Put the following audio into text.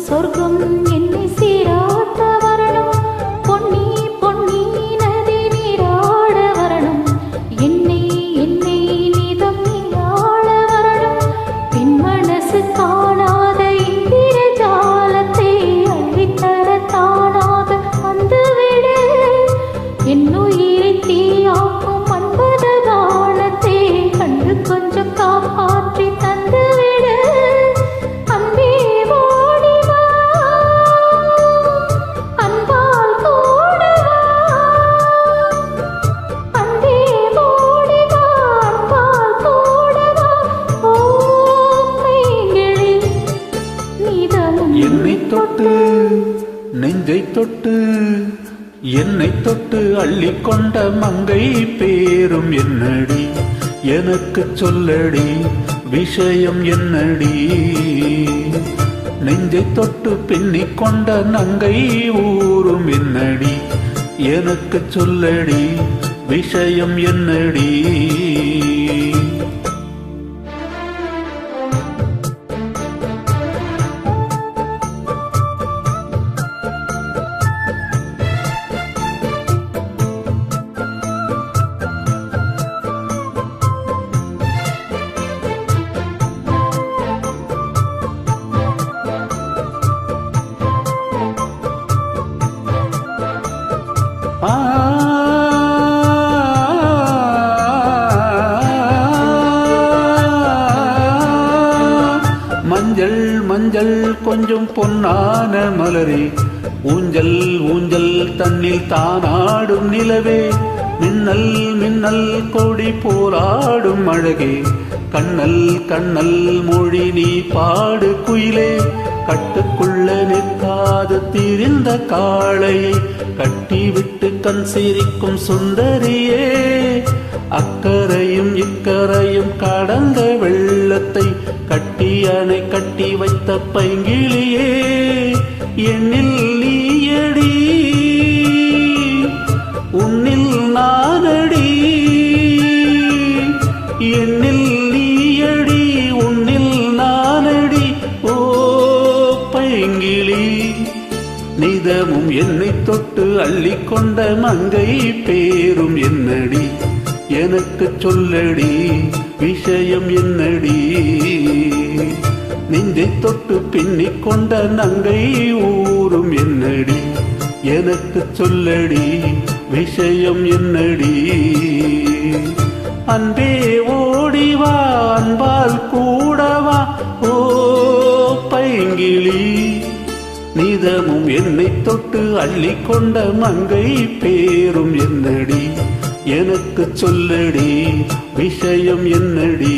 சொர்க்கம் என்னை சீராட்ட வரணும், பொன்னி பொன்னி நதி நீராட வரணும், என்னை என்னை நீதம் நீராட வரணும், பின் மனசு காணாத இந்திர ஜாலத்தை அள்ளித்தர தானாக வந்துவிடு, என்னுயிரை தீயாக்கும் அன்பத தானத்தை கண்டு கொஞ்சம் காப்பாற்றி தந்துவிடு. என்னை தொட்டு நெஞ்சை தொட்டு என்னை தொட்டு அள்ளிக்கொண்ட மங்கை பேரும் என்னடி, எனக்கு சொல்லடி விஷயம் என்னடி, நெஞ்சை தொட்டு பின்னிக் கொண்ட நங்கை ஊரும் என்னடி, எனக்கு சொல்லடி விஷயம் என்னடி. மஞ்சள் மஞ்சள் கொஞ்சம் பொன்னான மலரே, ஊஞ்சல் ஊஞ்சல் தன்னில் தானாடும் நிலவே, மின்னல் மின்னல் கொடி போராடும் அழகே, கண்ணல் கண்ணல் மொழி நீ பாடு குயிலே, கட்டுக்குள்ள நிற்காது திரிந்த காளையை கட்டிவிட்டு கண் சிரிக்கும் சுந்தரியே, அக்கரையும் இக்கரையும் கடந்த வெள்ளத்தை கட்டி அணை கட்டி வைத்த பைங்கிளியே, என்னில் நீயடி உன்னில் நானடி, என்னில் நீயடி உன்னில் நானடி, ஓ பைங்கிளி, நிதமும் என்னை தொட்டு அள்ளிக்கொண்ட மங்கை பேரும் என்னடி, எனக்கு சொல்லடி விஷயம் என்னடி, நெஞ்சை தொட்டு பின்னிக் கொண்ட நங்கை ஊரும் என்னடி, எனக்கு சொல்லடி விஷயம் என்னடி. அன்பே ஓடிவா அன்பால் கூடவா, ஓ பைங்கிளி, நிதமும் என்னை தொட்டு அள்ளிக்கொண்ட மங்கை பேரும் என்னடி, எனக்கு சொல்லடி விஷயம் என்னடி